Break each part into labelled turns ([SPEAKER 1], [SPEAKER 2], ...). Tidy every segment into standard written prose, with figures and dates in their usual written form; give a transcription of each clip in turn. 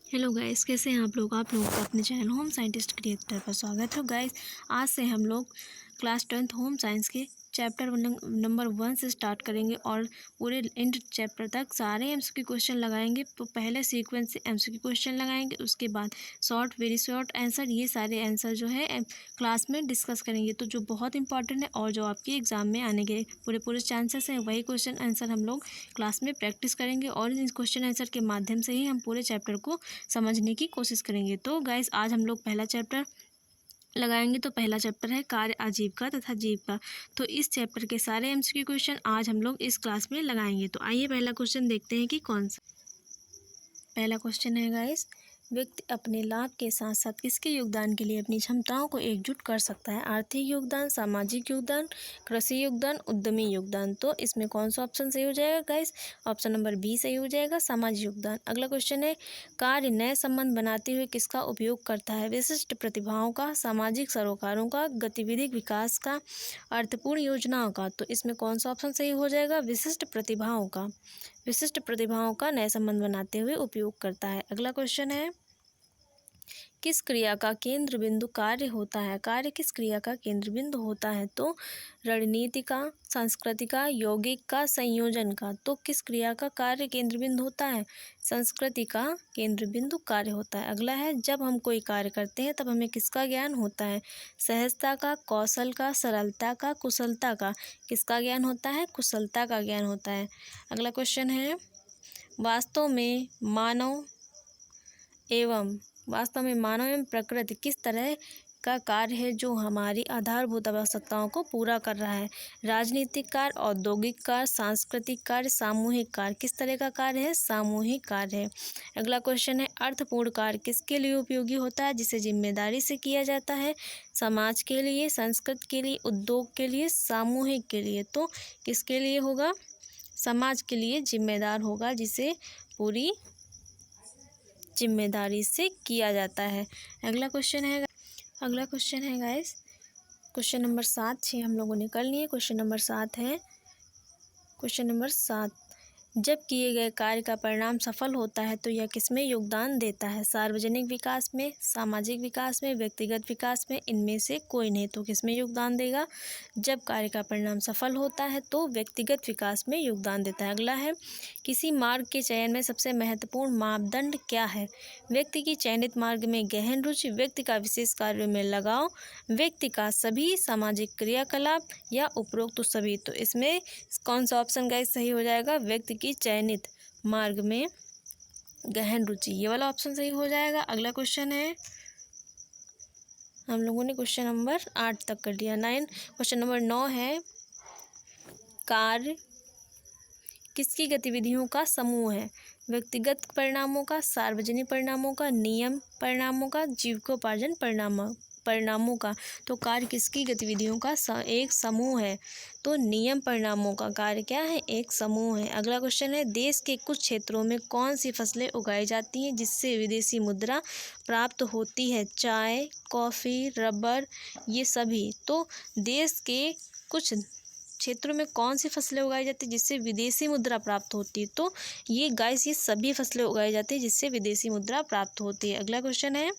[SPEAKER 1] Hello guys, कैसे हैं आप लोग। का अपने चैनल होम साइंटिस्ट क्रिएटर पर स्वागत है गाइस। आज से हम लोग क्लास 10th होम साइंस के चैप्टर नंबर 1 से स्टार्ट करेंगे और पूरे एंड चैप्टर तक सारे एमसीक्यू क्वेश्चन लगाएंगे। तो पहले सीक्वेंस से एमसीक्यू क्वेश्चन लगाएंगे, उसके बाद शॉर्ट वेरी शॉर्ट आंसर, ये सारे आंसर जो है क्लास में डिस्कस करेंगे। तो जो बहुत इंपॉर्टेंट है और जो आपके एग्जाम में आने के पूरे चांसेस हैं, वही क्वेश्चन आंसर हम लोग क्लास में प्रैक्टिस करेंगे और इन क्वेश्चन आंसर के माध्यम से ही हम पूरे चैप्टर को समझने की कोशिश करेंगे। तो गाइस, आज हम लोग पहला चैप्टर लगाएंगे। तो पहला चैप्टर है कार्य आजीविका तथा जीविका। तो इस चैप्टर के सारे एमसीक्यू क्वेश्चन आज हम लोग इस क्लास में लगाएंगे। तो आइए पहला क्वेश्चन देखते हैं कि कौन सा। पहला क्वेश्चन है गाइस, व्यक्ति अपने लाभ के साथ साथ किसके योगदान के लिए अपनी क्षमताओं को एकजुट कर सकता है। आर्थिक योगदान, सामाजिक योगदान, कृषि योगदान, उद्यमी योगदान। तो इसमें कौन सा ऑप्शन सही हो जाएगा गाइस। ऑप्शन नंबर बी सही हो जाएगा, सामाजिक योगदान। अगला क्वेश्चन है, कार्य नए संबंध बनाते हुए किसका उपयोग करता है। विशिष्ट प्रतिभाओं का, सामाजिक सरोकारों का, गतिविधि विकास का, अर्थपूर्ण योजनाओं का। तो इसमें कौन सा ऑप्शन सही हो जाएगा, विशिष्ट प्रतिभाओं का। विशिष्ट प्रतिभाओं का नए संबंध बनाते हुए उपयोग करता है। अगला क्वेश्चन है, किस क्रिया का केंद्र बिंदु कार्य होता है। कार्य किस क्रिया का केंद्र बिंदु होता है। तो रणनीति का, संस्कृति का, यौगिक का, संयोजन का। तो किस क्रिया का कार्य केंद्र बिंदु होता है, संस्कृति का केंद्र बिंदु कार्य होता है। अगला है, जब हम कोई कार्य करते हैं तब हमें किसका ज्ञान होता है। सहजता का, कौशल का, सरलता का, कुशलता का। किसका ज्ञान होता है, कुशलता का ज्ञान होता है। अगला क्वेश्चन है, वास्तव में मानव एवं प्रकृति किस तरह का कार्य है जो हमारी आधारभूत आवश्यकताओं को पूरा कर रहा है। राजनीतिक कार्य, औद्योगिक कार्य, सांस्कृतिक कार्य, सामूहिक कार्य। किस तरह का कार्य है, सामूहिक कार्य है। अगला क्वेश्चन है, अर्थपूर्ण कार्य किसके लिए उपयोगी होता है, जिसे जिम्मेदारी से किया जाता है। समाज के लिए, संस्कृति के लिए, उद्योग के लिए, सामूहिक के लिए। तो किसके लिए होगा, समाज के लिए जिम्मेदार होगा, जिसे पूरी जिम्मेदारी से किया जाता है। अगला क्वेश्चन है गाइस, क्वेश्चन नंबर 7 हम लोगों ने कर लिए। क्वेश्चन नंबर 7, जब किए गए कार्य का परिणाम सफल होता है तो यह किसमें योगदान देता है। सार्वजनिक विकास में, सामाजिक विकास में, व्यक्तिगत विकास में, इनमें से कोई नहीं। तो किसमें योगदान देगा, जब कार्य का परिणाम सफल होता है तो व्यक्तिगत विकास में योगदान देता है। अगला है, किसी मार्ग के चयन में सबसे महत्वपूर्ण मापदंड क्या है। व्यक्ति की चयनित मार्ग में गहन रुचि, व्यक्ति का विशेष कार्य में लगाव, व्यक्ति का सभी सामाजिक क्रियाकलाप, या उपरोक्त सभी। तो इसमें कौन सा ऑप्शन गाइस सही हो जाएगा, व्यक्ति की चयनित मार्ग में गहन रुचि, ये वाला ऑप्शन सही हो जाएगा। अगला क्वेश्चन है, हम लोगों ने क्वेश्चन नंबर 8 तक कर लिया। क्वेश्चन नंबर 9 है, कार्य किसकी गतिविधियों का समूह है। व्यक्तिगत परिणामों का, सार्वजनिक परिणामों का, नियम परिणामों का, जीविकोपार्जन परिणामों का। तो कार्य किसकी गतिविधियों का एक समूह है। तो नियम परिणामों का कार्य क्या है, एक समूह है। अगला क्वेश्चन है, देश के कुछ क्षेत्रों में कौन सी फसलें उगाई जाती हैं जिससे विदेशी मुद्रा प्राप्त होती है। चाय, कॉफ़ी, रबर, ये सभी। तो देश के कुछ क्षेत्रों में कौन सी फसलें उगाई जाती है जिससे विदेशी मुद्रा प्राप्त होती है। तो ये गाइस, ये सभी फसलें उगाई जाती है जिससे विदेशी मुद्रा प्राप्त होती है। अगला क्वेश्चन है,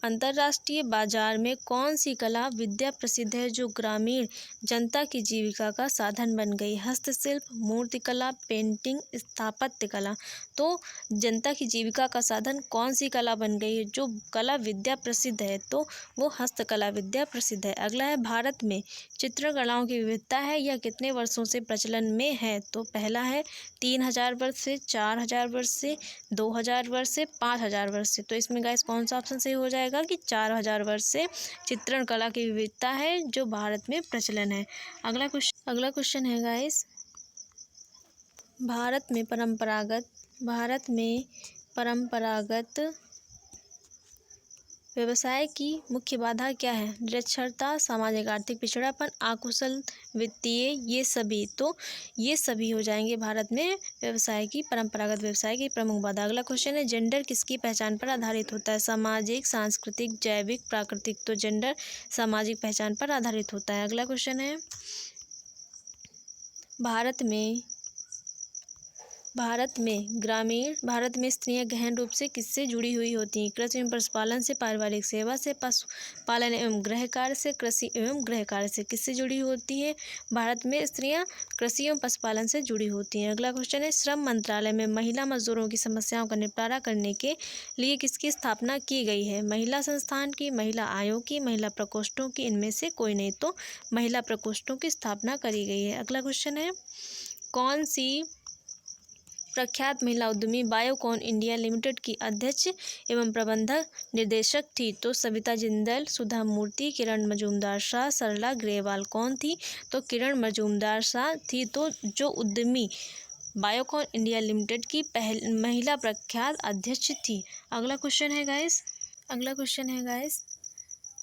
[SPEAKER 1] अंतर्राष्ट्रीय बाजार में कौन सी कला विद्या प्रसिद्ध है जो ग्रामीण जनता की जीविका का साधन बन गई। हस्तशिल्प, मूर्तिकला, पेंटिंग, स्थापत्य कला। तो जनता की जीविका का साधन कौन सी कला बन गई है, जो कला विद्या प्रसिद्ध है। तो वो हस्तकला विद्या प्रसिद्ध है। अगला है, भारत में चित्रकलाओं की विविधता है, यह कितने वर्षों से प्रचलन में है। तो पहला है 3000 वर्ष से, 4000 वर्ष से, 2000 वर्ष से, 5000 वर्ष से। तो इसमें गाइस कौन सा ऑप्शन सही हो जाएगा कि 4000 वर्ष से चित्रण कला की विविधता है जो भारत में प्रचलन है। अगला क्वेश्चन है गाइस, भारत में परंपरागत व्यवसाय की मुख्य बाधा क्या है। निरक्षरता, सामाजिक आर्थिक पिछड़ापन, अकुशल वित्तीय, ये सभी। तो ये सभी हो जाएंगे भारत में परंपरागत व्यवसाय की प्रमुख बाधा। अगला क्वेश्चन है, जेंडर किसकी पहचान पर आधारित होता है। सामाजिक, सांस्कृतिक, जैविक, प्राकृतिक। तो जेंडर सामाजिक पहचान पर आधारित होता है। अगला क्वेश्चन है, भारत में भारत में स्त्रियां गहन रूप से किससे जुड़ी हुई होती हैं? कृषि एवं पशुपालन से, पारिवारिक सेवा से, पशुपालन एवं गृह कार्य से, कृषि एवं गृह कार्य से। किससे जुड़ी होती हैं? भारत में स्त्रियां कृषि एवं पशुपालन से जुड़ी होती हैं। अगला क्वेश्चन है, श्रम मंत्रालय में महिला मजदूरों की समस्याओं का निपटारा करने के लिए किसकी स्थापना की गई है? महिला संस्थान की, महिला आयोग की, महिला प्रकोष्ठों की, इनमें से कोई नहीं। तो महिला प्रकोष्ठों की स्थापना करी गई है। अगला क्वेश्चन है, कौन सी प्रख्यात महिला उद्यमी बायोकॉन इंडिया लिमिटेड की अध्यक्ष एवं प्रबंधक निर्देशक थी? तो सविता जिंदल, सुधा मूर्ति, किरण मजूमदार शाह, सरला ग्रेवाल। कौन थी? तो किरण मजूमदार शाह थी। तो जो उद्यमी बायोकॉन इंडिया लिमिटेड की महिला प्रख्यात अध्यक्ष थी। अगला क्वेश्चन है गाइस,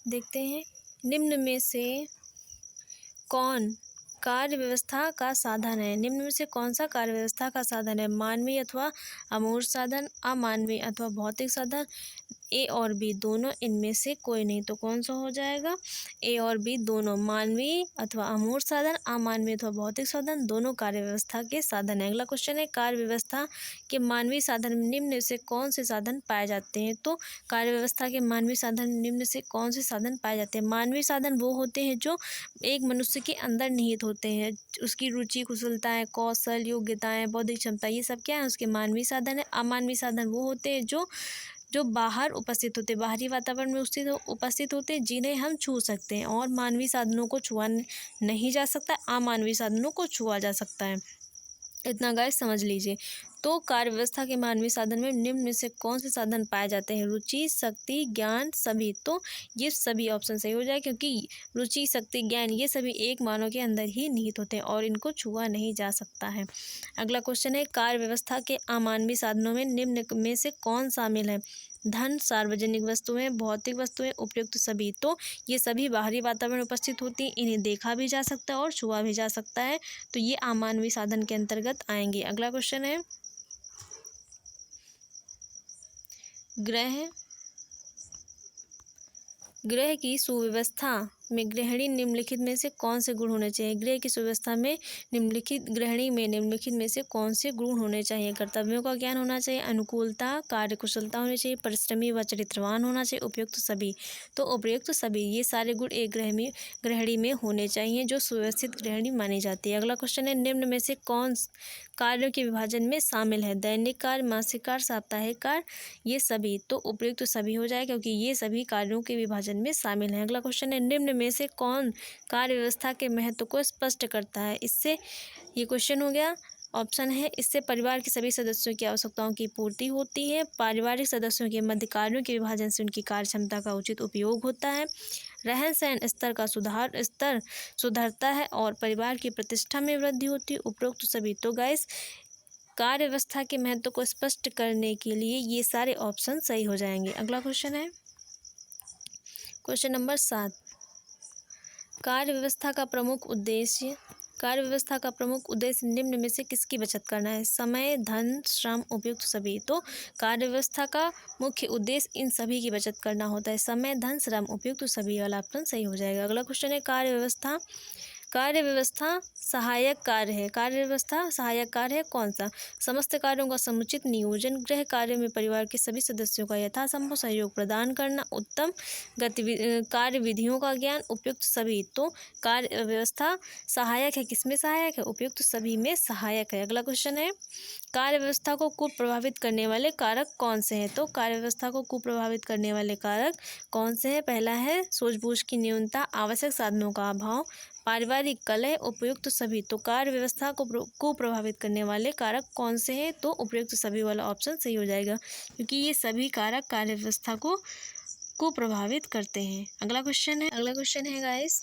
[SPEAKER 1] देखते हैं, निम्न में से कौन कार्य व्यवस्था का साधन है? निम्न में से कौन सा कार्य व्यवस्था का साधन है? मानवीय अथवा अमूर्त साधन, अमानवीय अथवा भौतिक साधन, ए और बी दोनों, इनमें से कोई नहीं। तो कौन सा हो जाएगा? ए और बी दोनों, मानवीय अथवा अमूर्त साधन, अमानवीय अथवा भौतिक साधन, दोनों कार्य व्यवस्था के साधन है। अगला क्वेश्चन है, कार्य व्यवस्था के मानवीय साधन में निम्न से कौन से साधन पाए जाते हैं? तो कार्य व्यवस्था के मानवीय साधन निम्न से कौन से साधन पाए जाते हैं? मानवीय साधन वो होते हैं जो एक मनुष्य के अंदर निहित होते हैं। उसकी रुचि, कुशलताएं, कौशल, योग्यताएं, बौद्धिक क्षमता, ये सब क्या है? उसके मानवीय साधन है। अमानवीय साधन वो होते हैं जो बाहर उपस्थित होते, बाहरी वातावरण में उपस्थित होते, जिन्हें हम छू सकते हैं। और मानवीय साधनों को छुआ नहीं जा सकता, अमानवीय साधनों को छुआ जा सकता है। इतना गाइस समझ लीजिए। तो कार्य व्यवस्था के मानवीय साधन में निम्न में से कौन से साधन पाए जाते हैं? रुचि, शक्ति, ज्ञान, सभी। तो ये सभी ऑप्शन सही हो जाए, क्योंकि रुचि, शक्ति, ज्ञान ये सभी एक मानव के अंदर ही निहित होते हैं और इनको छुआ नहीं जा सकता है। अगला क्वेश्चन है, कार्य व्यवस्था के अमानवीय साधनों में निम्न में से कौन शामिल है? धन, सार्वजनिक वस्तुएं, भौतिक वस्तुएं, उपयुक्त सभी। तो ये सभी बाहरी वातावरण में उपस्थित होती हैं, इन्हें देखा भी जा सकता है और छुआ भी जा सकता है। तो ये अमानवीय साधन के अंतर्गत आएंगे। अगला क्वेश्चन है, गृह की सुव्यवस्था में गृहिणी निम्नलिखित में से कौन से गुण होने चाहिए? गृह की सुव्यवस्था में गृहिणी में निम्नलिखित में से कौन से गुण होने चाहिए? कर्तव्यों का ज्ञान होना चाहिए, अनुकूलता, कार्यकुशलता होनी चाहिए, परिश्रमी व चरित्रवान होना चाहिए, उपयुक्त सभी। तो उपयुक्त सभी ये सारे गुण एक गृहिणी में होने चाहिए, जो सुव्यवस्थित गृहिणी मानी जाती है। अगला क्वेश्चन है, निम्न में से कौन कार्यों के विभाजन में शामिल है? दैनिक कार्य, मासिक कार्य, साप्ताहिक कार्य, ये सभी। तो उपयुक्त सभी हो जाए, क्योंकि ये सभी कार्यों के विभाजन में शामिल है। अगला क्वेश्चन है, निम्न में से कौन कार्य व्यवस्था के महत्व को स्पष्ट करता है? इससे ये क्वेश्चन हो गया। ऑप्शन है, इससे परिवार के सभी सदस्यों की आवश्यकताओं की पूर्ति होती है, पारिवारिक सदस्यों के मध्य कार्यों के विभाजन से उनकी कार्य क्षमता का उचित उपयोग होता है, रहन सहन स्तर सुधरता है और परिवार की प्रतिष्ठा में वृद्धि होती है, उपरोक्त सभी। तो गाइस, कार्य व्यवस्था के महत्व को स्पष्ट करने के लिए ये सारे ऑप्शन सही हो जाएंगे। अगला क्वेश्चन है, क्वेश्चन नंबर 7, कार्य व्यवस्था का प्रमुख उद्देश्य निम्न में से किसकी बचत करना है? समय, धन, श्रम, उपयुक्त सभी। तो कार्य व्यवस्था का मुख्य उद्देश्य इन सभी की बचत करना होता है। समय, धन, श्रम, उपयुक्त सभी वाला ऑप्शन सही हो जाएगा। अगला क्वेश्चन है, कार्य व्यवस्था सहायक कार्य है। कार्य व्यवस्था सहायक कार्य है कौन सा? समस्त कार्यों का समुचित नियोजन, गृह कार्यों में परिवार के सभी सदस्यों का यथासंभव सहयोग प्रदान करना, उत्तम कार्य विधियों का ज्ञान, उपयुक्त सभी। तो कार्य व्यवस्था सहायक है, किसमें सहायक है? उपयुक्त सभी में सहायक है। अगला क्वेश्चन है, कार्य व्यवस्था को कुप्रभावित करने वाले कारक कौन से हैं? तो कार्य व्यवस्था को कुप्रभावित करने वाले कारक कौन से हैं? पहला है सूझबूझ की न्यूनता, आवश्यक साधनों का अभाव, पारिवारिक कलह, उपयुक्त सभी। तो कार्य व्यवस्था को प्रभावित करने वाले कारक कौन से हैं? तो उपयुक्त सभी वाला ऑप्शन सही हो जाएगा, क्योंकि ये सभी कारक कार्य व्यवस्था को प्रभावित करते हैं। अगला क्वेश्चन है गाइस,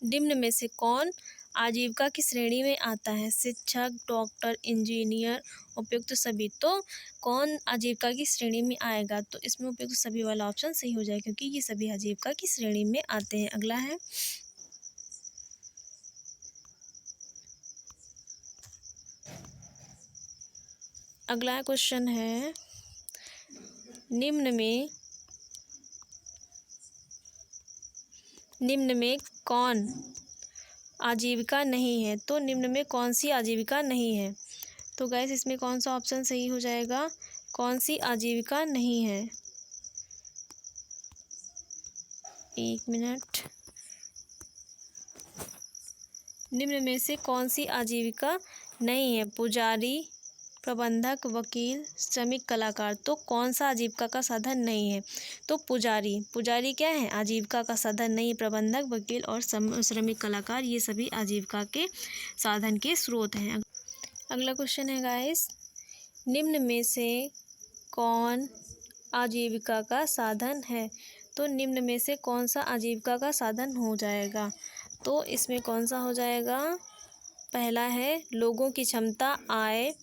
[SPEAKER 1] निम्न में से कौन आजीविका की श्रेणी में आता है? शिक्षक, डॉक्टर, इंजीनियर, उपयुक्त सभी। तो कौन आजीविका की श्रेणी में आएगा? तो इसमें उपयुक्त सभी वाला ऑप्शन सही हो जाएगा, क्योंकि ये सभी आजीविका की श्रेणी में आते हैं। अगला क्वेश्चन है, निम्न में कौन आजीविका नहीं है? तो निम्न में कौन सी आजीविका नहीं है? तो गाइस इसमें कौन सा ऑप्शन सही हो जाएगा? कौन सी आजीविका नहीं है? 1 मिनट। निम्न में से कौन सी आजीविका नहीं है? पुजारी, प्रबंधक, वकील, श्रमिक, कलाकार। तो कौन सा आजीविका का साधन नहीं है? तो पुजारी। पुजारी क्या है? आजीविका का साधन नहीं है। प्रबंधक, वकील और श्रमिक, कलाकार ये सभी आजीविका के साधन के स्रोत हैं। अगला क्वेश्चन है गाइस, निम्न में से कौन आजीविका का साधन है? तो निम्न में से कौन सा आजीविका का साधन हो जाएगा? तो इसमें कौन सा हो जाएगा? पहला है लोगों की क्षमता, आय,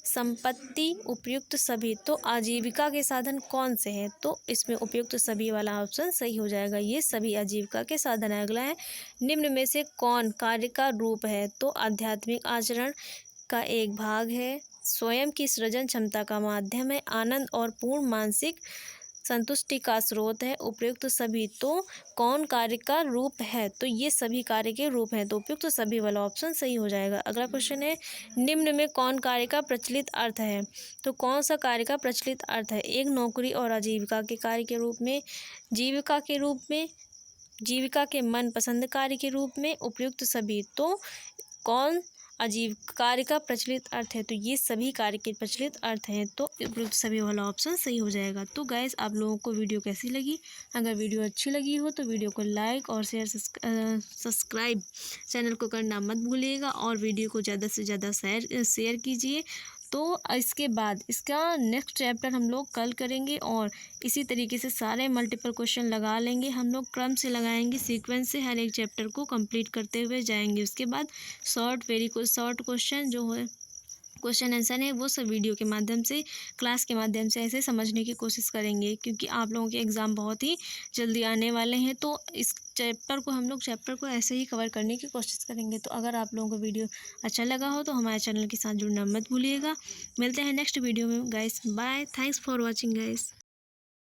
[SPEAKER 1] संपत्ति, उपयुक्त सभी। तो आजीविका के साधन कौन से हैं? तो इसमें उपयुक्त सभी वाला ऑप्शन सही हो जाएगा। ये सभी आजीविका के साधन है। अगला है निम्न में से कौन कार्य का रूप है? तो आध्यात्मिक आचरण का एक भाग है, स्वयं की सृजन क्षमता का माध्यम है, आनंद और पूर्ण मानसिक संतुष्टि का स्रोत है, उपयुक्त सभी। तो कौन कार्य का रूप है? तो ये सभी कार्य के रूप हैं। तो उपयुक्त सभी वाला ऑप्शन सही हो जाएगा। अगला क्वेश्चन है निम्न में कौन कार्य का प्रचलित अर्थ है? तो कौन सा कार्य का प्रचलित अर्थ है? एक नौकरी और आजीविका के कार्य के रूप में, जीविका के रूप में, जीविका के मनपसंद कार्य के रूप में, उपयुक्त सभी। तो कौन कार्य का प्रचलित अर्थ है? तो ये सभी कार्य के प्रचलित अर्थ हैं। तो उपयुक्त सभी वाला ऑप्शन सही हो जाएगा। तो गाइस आप लोगों को वीडियो कैसी लगी? अगर वीडियो अच्छी लगी हो तो वीडियो को लाइक और सब्सक्राइब चैनल को करना मत भूलिएगा और वीडियो को ज़्यादा से ज़्यादा शेयर कीजिए। तो इसके बाद इसका नेक्स्ट चैप्टर हम लोग कल करेंगे और इसी तरीके से सारे मल्टीपल क्वेश्चन लगा लेंगे। हम लोग क्रम से लगाएंगे, सीक्वेंस से हर एक चैप्टर को कंप्लीट करते हुए जाएंगे। उसके बाद शॉर्ट क्वेश्चन जो है क्वेश्चन आंसर है वो सब वीडियो के माध्यम से, क्लास के माध्यम से ऐसे समझने की कोशिश करेंगे, क्योंकि आप लोगों के एग्ज़ाम बहुत ही जल्दी आने वाले हैं। तो इस चैप्टर को ऐसे ही कवर करने की कोशिश करेंगे। तो अगर आप लोगों को वीडियो अच्छा लगा हो तो हमारे चैनल के साथ जुड़ना मत भूलिएगा। मिलते हैं नेक्स्ट वीडियो में guys. Bye, thanks for watching guys.